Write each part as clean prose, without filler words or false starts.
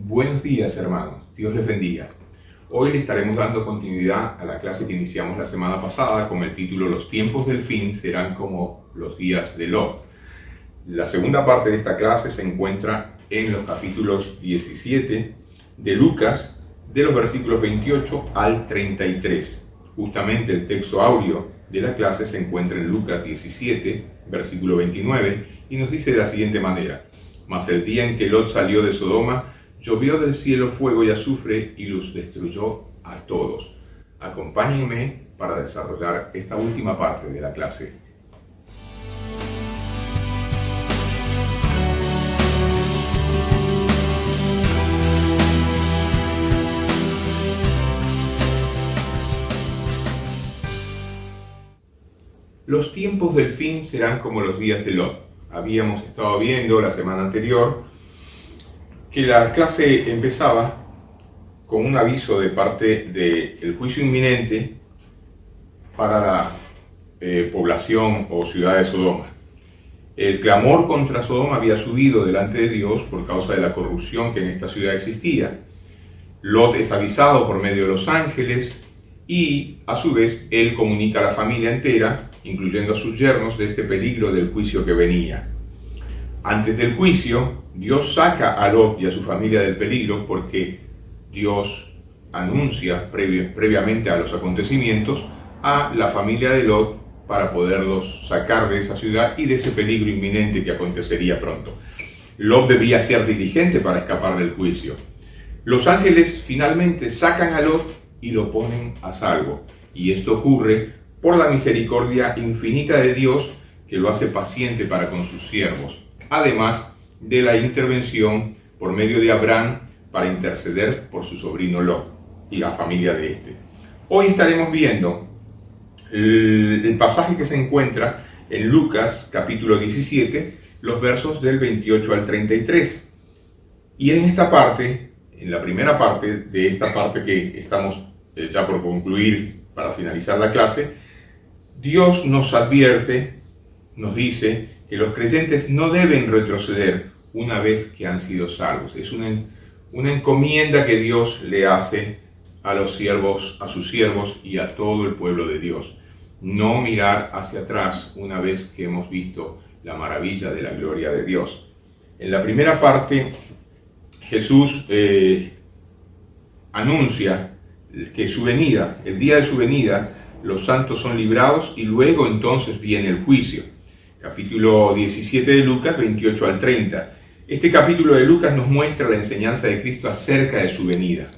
Buenos días, hermanos. Dios les bendiga. Hoy le estaremos dando continuidad a la clase que iniciamos la semana pasada con el título Los tiempos del fin serán como los días de Lot. La segunda parte de esta clase se encuentra en los capítulos 17 de Lucas, de los versículos 28 al 33. Justamente el texto áureo de la clase se encuentra en Lucas 17, versículo 29, y nos dice de la siguiente manera: Mas el día en que Lot salió de Sodoma, llovió del cielo fuego y azufre y los destruyó a todos. Acompáñenme para desarrollar esta última parte de la clase. Los tiempos del fin serán como los días de Lot. Habíamos estado viendo la semana anterior que la clase empezaba con un aviso de parte del juicio inminente para la población o ciudad de Sodoma. El clamor contra Sodoma había subido delante de Dios por causa de la corrupción que en esta ciudad existía. Lot es avisado por medio de los ángeles y a su vez él comunica a la familia entera, incluyendo a sus yernos, de este peligro del juicio que venía. Antes del juicio, Dios saca a Lot y a su familia del peligro porque Dios anuncia previamente a los acontecimientos a la familia de Lot para poderlos sacar de esa ciudad y de ese peligro inminente que acontecería pronto. Lot debía ser diligente para escapar del juicio. Los ángeles finalmente sacan a Lot y lo ponen a salvo. Y esto ocurre por la misericordia infinita de Dios, que lo hace paciente para con sus siervos, además de la intervención por medio de Abraham para interceder por su sobrino Lot y la familia de este. Hoy estaremos viendo el pasaje que se encuentra en Lucas capítulo 17, los versos del 28 al 33. Y en esta parte, en la primera parte de esta parte que estamos ya por concluir para finalizar la clase, Dios nos advierte, nos dice que los creyentes no deben retroceder una vez que han sido salvos. Es una encomienda que Dios le hace a los siervos, a sus siervos y a todo el pueblo de Dios. No mirar hacia atrás una vez que hemos visto la maravilla de la gloria de Dios. En la primera parte, Jesús anuncia que su venida, el día de su venida, los santos son librados y luego entonces viene el juicio. Capítulo 17 de Lucas, 28 al 30. Este capítulo de Lucas nos muestra la enseñanza de Cristo acerca de su venida.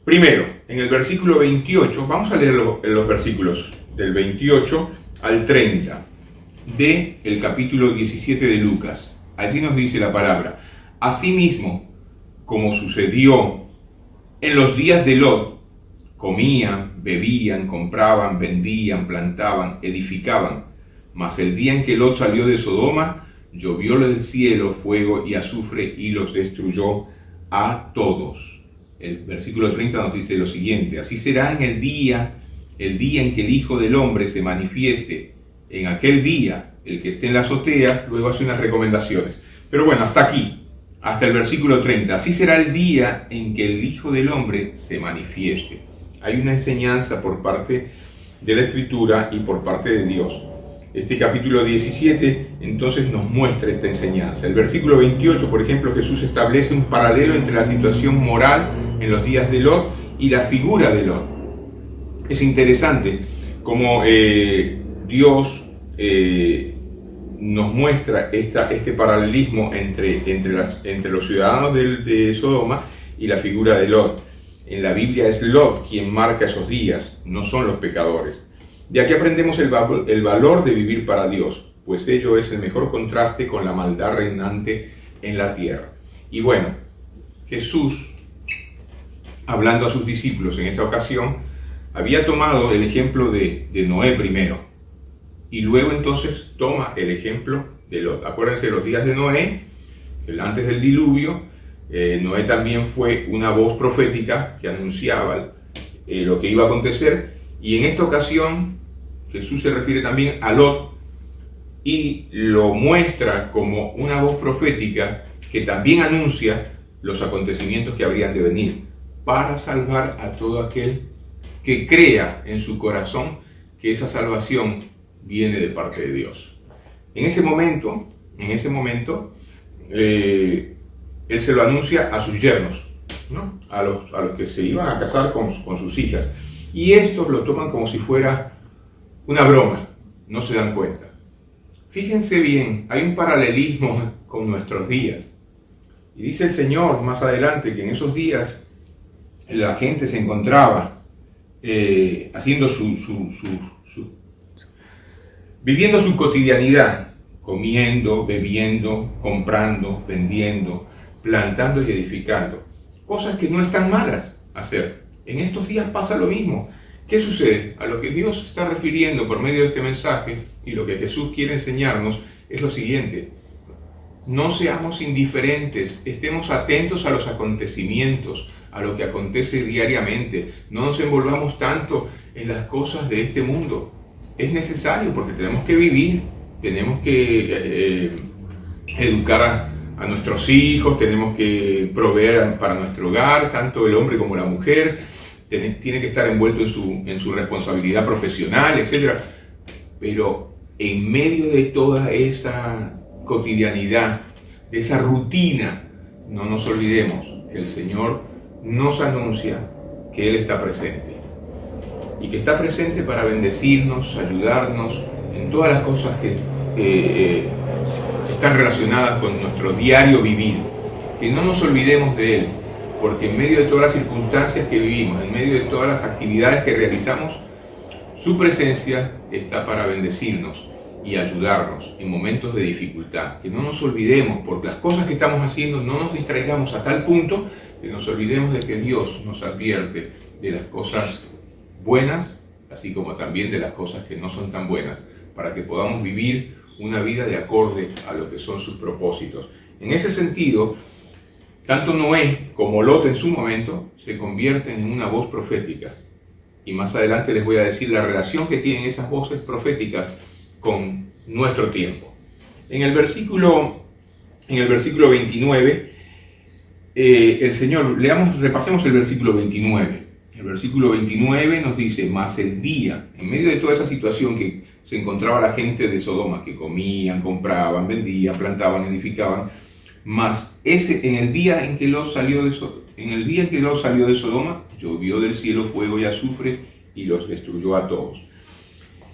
Primero, en el versículo 28, vamos a leer los versículos del 28 al 30 del capítulo 17 de Lucas. Allí nos dice la palabra: Asimismo, como sucedió en los días de Lot, comían, bebían, compraban, vendían, plantaban, edificaban. Mas el día en que Lot salió de Sodoma, llovió del cielo fuego y azufre y los destruyó a todos. El versículo 30 nos dice lo siguiente: Así será en el día en que el Hijo del Hombre se manifieste. En aquel día, el que esté en la azotea, luego hace unas recomendaciones. Pero bueno, hasta aquí, hasta el versículo 30. Así será el día en que el Hijo del Hombre se manifieste. Hay una enseñanza por parte de la Escritura y por parte de Dios. Este capítulo 17 entonces nos muestra esta enseñanza. El versículo 28, por ejemplo, Jesús establece un paralelo entre la situación moral en los días de Lot y la figura de Lot. Es interesante cómo Dios nos muestra este paralelismo entre los ciudadanos de Sodoma y la figura de Lot. En la Biblia es Lot quien marca esos días, no son los pecadores. De aquí aprendemos el valor de vivir para Dios, pues ello es el mejor contraste con la maldad reinante en la tierra. Y bueno, Jesús, hablando a sus discípulos en esa ocasión, había tomado el ejemplo de Noé primero, y luego entonces toma el ejemplo de Lot. Acuérdense de los días de Noé, antes del diluvio. Noé también fue una voz profética que anunciaba lo que iba a acontecer, y en esta ocasión Jesús se refiere también a Lot y lo muestra como una voz profética que también anuncia los acontecimientos que habrían de venir, para salvar a todo aquel que crea en su corazón que esa salvación viene de parte de Dios. En ese momento, Él se lo anuncia a sus yernos, ¿no? a los que se iban a casar con sus hijas. Y estos lo toman como si fuera una broma, no se dan cuenta. Fíjense bien, hay un paralelismo con nuestros días. Y dice el Señor más adelante que en esos días la gente se encontraba haciendo viviendo su cotidianidad, comiendo, bebiendo, comprando, vendiendo, plantando y edificando. Cosas que no están malas hacer. En estos días pasa lo mismo. ¿Qué sucede? A lo que Dios se está refiriendo por medio de este mensaje y lo que Jesús quiere enseñarnos es lo siguiente. No seamos indiferentes, estemos atentos a los acontecimientos, a lo que acontece diariamente. No nos envolvamos tanto en las cosas de este mundo. Es necesario porque tenemos que vivir, tenemos que educar a nuestros hijos, tenemos que proveer para nuestro hogar, tanto el hombre como la mujer, tiene que estar envuelto en su responsabilidad profesional, etc. Pero en medio de toda esa cotidianidad, de esa rutina, no nos olvidemos que el Señor nos anuncia que Él está presente y que está presente para bendecirnos, ayudarnos en todas las cosas que están relacionadas con nuestro diario vivir, que no nos olvidemos de Él, porque en medio de todas las circunstancias que vivimos, en medio de todas las actividades que realizamos, su presencia está para bendecirnos y ayudarnos en momentos de dificultad. Que no nos olvidemos, por las cosas que estamos haciendo, no nos distraigamos a tal punto que nos olvidemos de que Dios nos advierte de las cosas buenas, así como también de las cosas que no son tan buenas, para que podamos vivir una vida de acorde a lo que son sus propósitos. En ese sentido, tanto Noé como Lot en su momento se convierten en una voz profética. Y más adelante les voy a decir la relación que tienen esas voces proféticas con nuestro tiempo. En el versículo 29, repasemos el versículo 29. El versículo 29 nos dice, mas el día, en medio de toda esa situación que se encontraba la gente de Sodoma, que comían, compraban, vendían, plantaban, edificaban, mas en el día en que Lot salió de Sodoma, llovió del cielo fuego y azufre y los destruyó a todos.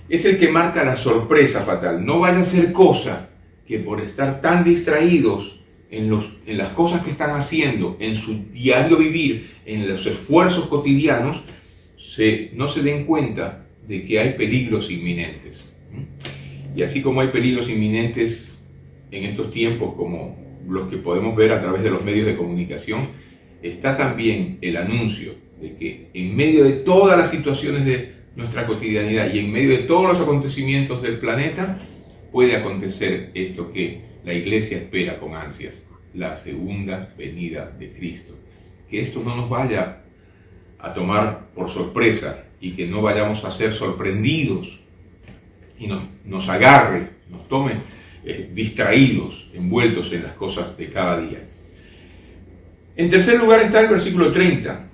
Es el que marca la sorpresa fatal. No vaya a ser cosa que por estar tan distraídos en las cosas que están haciendo, en su diario vivir, en los esfuerzos cotidianos, no se den cuenta de que hay peligros inminentes. Y así como hay peligros inminentes en estos tiempos, como los que podemos ver a través de los medios de comunicación, está también el anuncio de que en medio de todas las situaciones de nuestra cotidianidad y en medio de todos los acontecimientos del planeta, puede acontecer esto que la Iglesia espera con ansias, la segunda venida de Cristo. Que esto no nos vaya a tomar por sorpresa y que no vayamos a ser sorprendidos y nos agarre, nos tome distraídos, envueltos en las cosas de cada día. En tercer lugar está el versículo 30.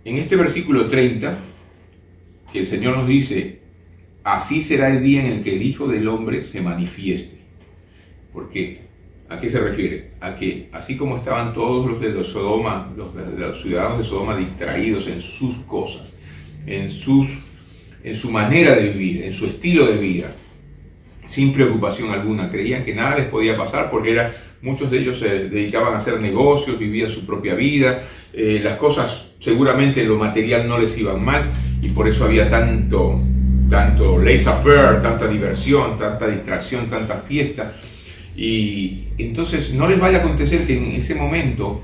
En este versículo 30, que el Señor nos dice, así será el día en el que el Hijo del Hombre se manifieste. Porque, ¿a qué se refiere? A que así como estaban todos los de Sodoma, los ciudadanos de Sodoma distraídos en sus cosas, en su manera de vivir, en su estilo de vida, sin preocupación alguna, creían que nada les podía pasar porque muchos de ellos se dedicaban a hacer negocios, vivían su propia vida, las cosas seguramente en lo material no les iban mal y por eso había tanto laissez-faire, tanta diversión, tanta distracción, tanta fiesta. Y entonces no les vaya a acontecer que en ese momento,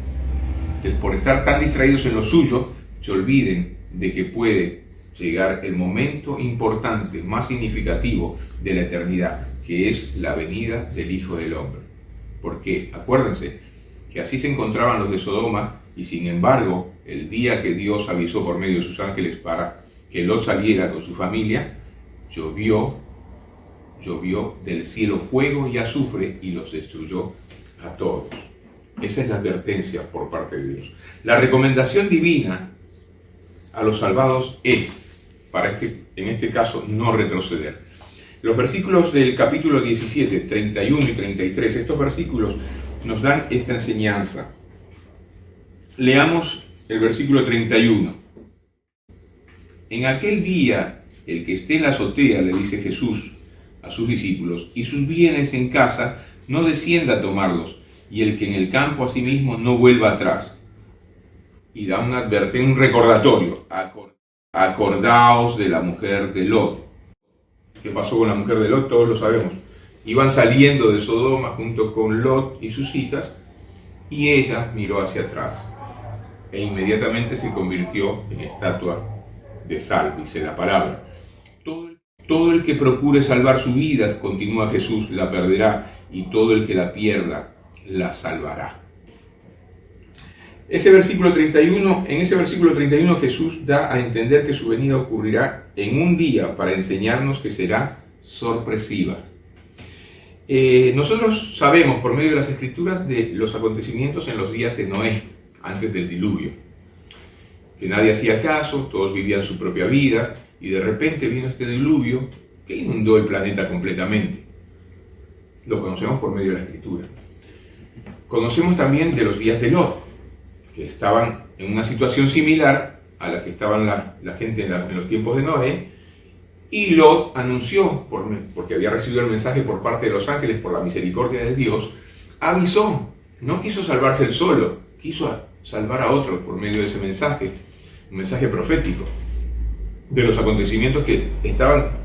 por estar tan distraídos en lo suyo, se olviden de que puede llegar el momento importante, más significativo de la eternidad, que es la venida del Hijo del Hombre. Porque acuérdense que así se encontraban los de Sodoma y sin embargo, el día que Dios avisó por medio de sus ángeles para que Lot saliera con su familia, llovió del cielo fuego y azufre y los destruyó a todos. Esa es la advertencia por parte de Dios. La recomendación divina a los salvados es, en este caso, no retroceder. Los versículos del capítulo 17, 31 y 33, estos versículos nos dan esta enseñanza. Leamos el versículo 31. En aquel día, el que esté en la azotea, le dice Jesús a sus discípulos, y sus bienes en casa, no descienda a tomarlos, y el que en el campo asimismo no vuelva atrás. Y da un recordatorio. Acordaos de la mujer de Lot. ¿Qué pasó con la mujer de Lot? Todos lo sabemos. Iban saliendo de Sodoma junto con Lot y sus hijas, y ella miró hacia atrás, e inmediatamente se convirtió en estatua de sal, dice la palabra. Todo el que procure salvar su vida, continúa Jesús, la perderá, y todo el que la pierda, la salvará. En ese versículo 31 Jesús da a entender que su venida ocurrirá en un día para enseñarnos que será sorpresiva. Nosotros sabemos por medio de las Escrituras de los acontecimientos en los días de Noé, antes del diluvio, que nadie hacía caso, todos vivían su propia vida, y de repente vino este diluvio que inundó el planeta completamente. Lo conocemos por medio de la Escritura. Conocemos también de los días de Lot, que estaban en una situación similar a la que estaban la gente en los tiempos de Noé, y Lot anunció, porque había recibido el mensaje por parte de los ángeles por la misericordia de Dios, avisó, no quiso salvarse él solo, quiso salvar a otros por medio de ese mensaje, un mensaje profético, de los acontecimientos que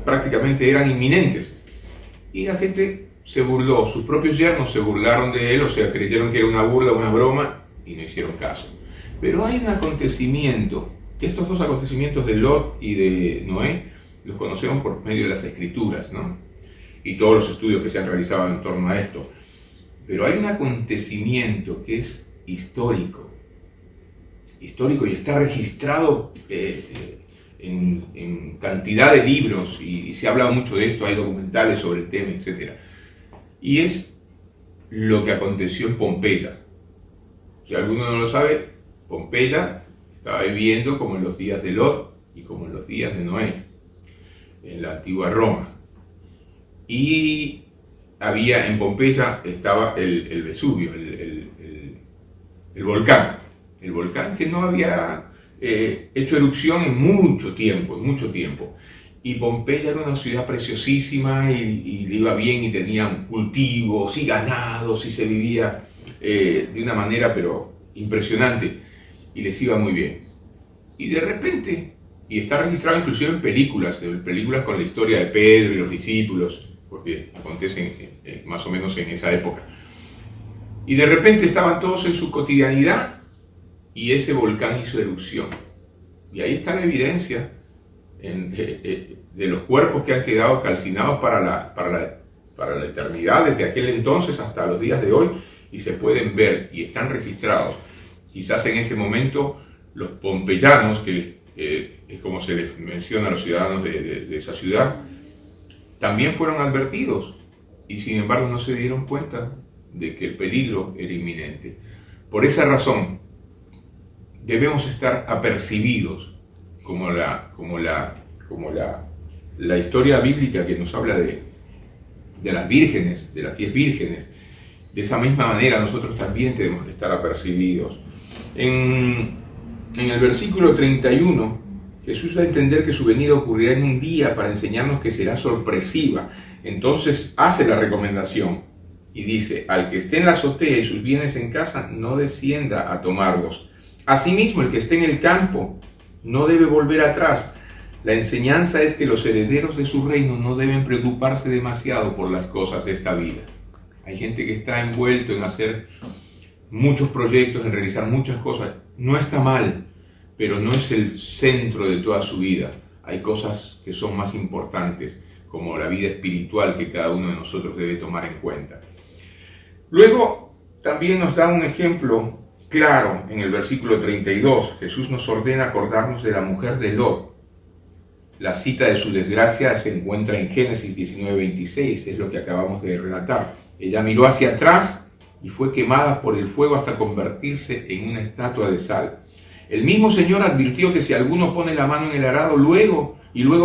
prácticamente eran inminentes. Y la gente se burló, sus propios yernos se burlaron de él, o sea, creyeron que era una burla, una broma, y no hicieron caso. Pero hay un acontecimiento, estos dos acontecimientos de Lot y de Noé, los conocemos por medio de las Escrituras, ¿no? Y todos los estudios que se han realizado en torno a esto. Pero hay un acontecimiento que es histórico y está registrado en cantidad de libros, y se ha hablado mucho de esto, hay documentales sobre el tema, etc. Y es lo que aconteció en Pompeya. Si alguno no lo sabe, Pompeya estaba viviendo como en los días de Lot y como en los días de Noé, en la antigua Roma. Y en Pompeya estaba el Vesubio, el volcán que no había hecho erupción en mucho tiempo. Y Pompeya era una ciudad preciosísima, y le iba bien, y tenían cultivos y ganados, y se vivía de una manera pero impresionante, y les iba muy bien. Y de repente, y está registrado inclusive en películas con la historia de Pedro y los discípulos, porque acontecen más o menos en esa época, y de repente estaban todos en su cotidianidad, y ese volcán hizo erupción. Y ahí está la evidencia de los cuerpos que han quedado calcinados para la eternidad, desde aquel entonces hasta los días de hoy, y se pueden ver y están registrados. Quizás en ese momento los pompeyanos, que es como se les menciona a los ciudadanos de esa ciudad, también fueron advertidos, y sin embargo no se dieron cuenta de que el peligro era inminente. Por esa razón debemos estar apercibidos, como la historia bíblica que nos habla de las vírgenes, de las 10 vírgenes. De esa misma manera nosotros también tenemos que estar apercibidos. En el versículo 31, Jesús da a entender que su venida ocurrirá en un día para enseñarnos que será sorpresiva. Entonces hace la recomendación y dice: al que esté en la azotea y sus bienes en casa, no descienda a tomarlos. Asimismo, el que esté en el campo no debe volver atrás. La enseñanza es que los herederos de su reino no deben preocuparse demasiado por las cosas de esta vida. Hay gente que está envuelto en hacer muchos proyectos, en realizar muchas cosas. No está mal, pero no es el centro de toda su vida. Hay cosas que son más importantes, como la vida espiritual que cada uno de nosotros debe tomar en cuenta. Luego, también nos da un ejemplo claro en el versículo 32. Jesús nos ordena acordarnos de la mujer de Lot. La cita de su desgracia se encuentra en Génesis 19:26, es lo que acabamos de relatar. Ella miró hacia atrás y fue quemada por el fuego hasta convertirse en una estatua de sal. El mismo Señor advirtió que si alguno pone la mano en el arado luego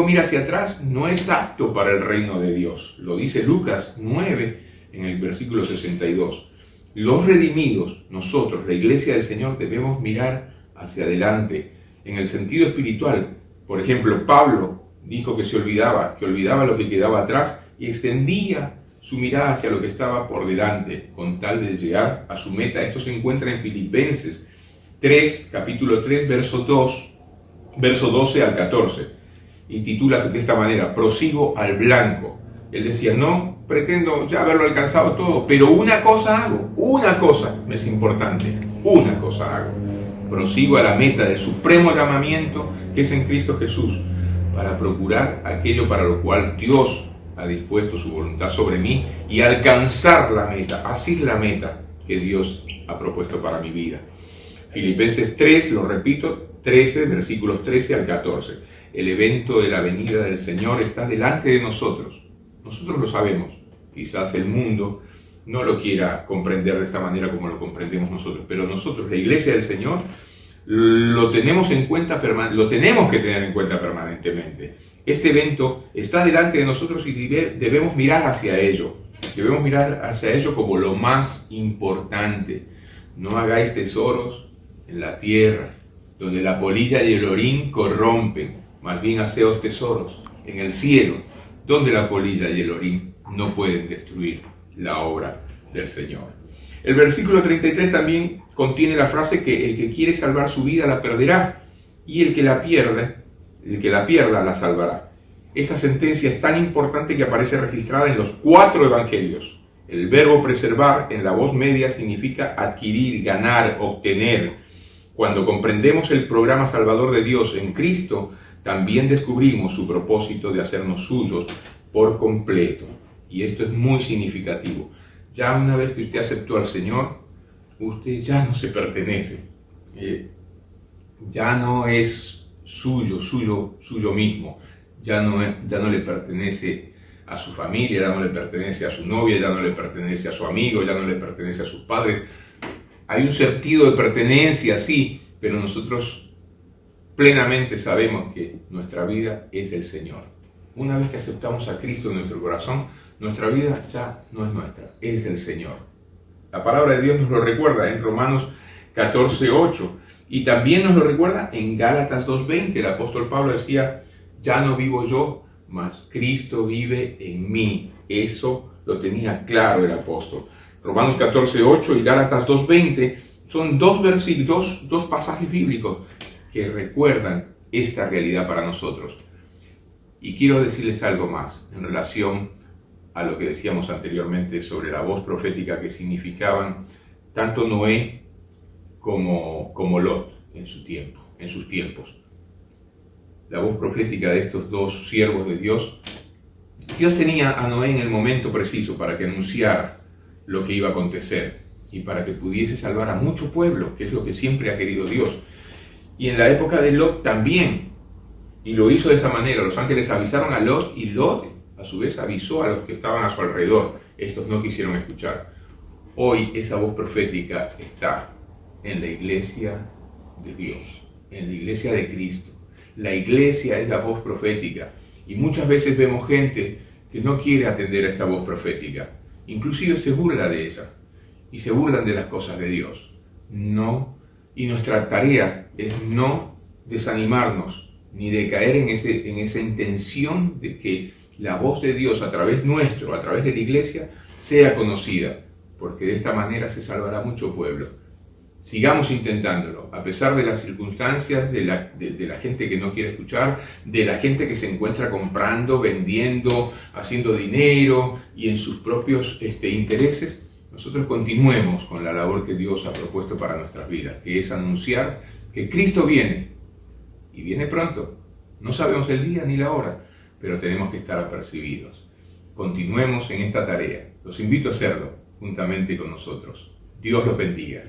mira hacia atrás, no es apto para el reino de Dios. Lo dice Lucas 9 en el versículo 62. Los redimidos, nosotros, la iglesia del Señor, debemos mirar hacia adelante en el sentido espiritual. Por ejemplo, Pablo dijo que olvidaba lo que quedaba atrás y extendía su mirada hacia lo que estaba por delante, con tal de llegar a su meta. Esto se encuentra en Filipenses 3, capítulo 3, verso 12 al 14, y titula de esta manera: prosigo al blanco. Él decía, no pretendo ya haberlo alcanzado todo, pero una cosa hago, una cosa es importante, una cosa hago. Prosigo a la meta del supremo llamamiento que es en Cristo Jesús, para procurar aquello para lo cual Dios ha dispuesto su voluntad sobre mí y alcanzar la meta. Así es la meta que Dios ha propuesto para mi vida. Filipenses 3, lo repito, 13, versículos 13 al 14. El evento de la venida del Señor está delante de nosotros. Nosotros lo sabemos. Quizás el mundo no lo quiera comprender de esta manera como lo comprendemos nosotros, pero nosotros, la iglesia del Señor, lo tenemos que tener en cuenta permanentemente. Este evento está delante de nosotros y debemos mirar hacia ello. Debemos mirar hacia ello como lo más importante. No hagáis tesoros en la tierra, donde la polilla y el orín corrompen, más bien haceos tesoros en el cielo, donde la polilla y el orín no pueden destruir la obra del Señor. El versículo 33 también contiene la frase que el que quiere salvar su vida la perderá, y el que la pierda la salvará. Esa sentencia es tan importante que aparece registrada en los 4 evangelios. El verbo preservar en la voz media significa adquirir, ganar, obtener. Cuando comprendemos el programa salvador de Dios en Cristo, también descubrimos su propósito de hacernos suyos por completo. Y esto es muy significativo. Ya una vez que usted aceptó al Señor, usted ya no se pertenece. Ya no es suyo mismo. Ya no le pertenece a su familia, ya no le pertenece a su novia, ya no le pertenece a su amigo, ya no le pertenece a sus padres. Hay un sentido de pertenencia, sí, pero nosotros plenamente sabemos que nuestra vida es del Señor. Una vez que aceptamos a Cristo en nuestro corazón, nuestra vida ya no es nuestra, es del Señor. La palabra de Dios nos lo recuerda en Romanos 14:8 y también nos lo recuerda en Gálatas 2:20. El apóstol Pablo decía, ya no vivo yo, mas Cristo vive en mí. Eso lo tenía claro el apóstol. Romanos 14:8 y Gálatas 2:20 son dos pasajes bíblicos que recuerdan esta realidad para nosotros. Y quiero decirles algo más en relación a lo que decíamos anteriormente sobre la voz profética que significaban tanto Noé como Lot en sus tiempos. La voz profética de estos dos siervos de Dios, Dios tenía a Noé en el momento preciso para que anunciara lo que iba a acontecer y para que pudiese salvar a mucho pueblo, que es lo que siempre ha querido Dios. Y en la época de Lot también, y lo hizo de esta manera. Los ángeles avisaron a Lot y Lot a su vez avisó a los que estaban a su alrededor. Estos no quisieron escuchar. Hoy esa voz profética está en la iglesia de Dios, en la iglesia de Cristo. La iglesia es la voz profética y muchas veces vemos gente que no quiere atender a esta voz profética. Inclusive se burla de ella y se burlan de las cosas de Dios. No, y nuestra tarea es no desanimarnos ni de caer en esa intención de que la voz de Dios a través nuestro, a través de la iglesia, sea conocida, porque de esta manera se salvará mucho pueblo. Sigamos intentándolo, a pesar de las circunstancias, de la gente que no quiere escuchar, de la gente que se encuentra comprando, vendiendo, haciendo dinero y en sus propios intereses. Nosotros continuemos con la labor que Dios ha propuesto para nuestras vidas, que es anunciar que Cristo viene, y viene pronto. No sabemos el día ni la hora, pero tenemos que estar apercibidos. Continuemos en esta tarea. Los invito a hacerlo juntamente con nosotros. Dios los bendiga.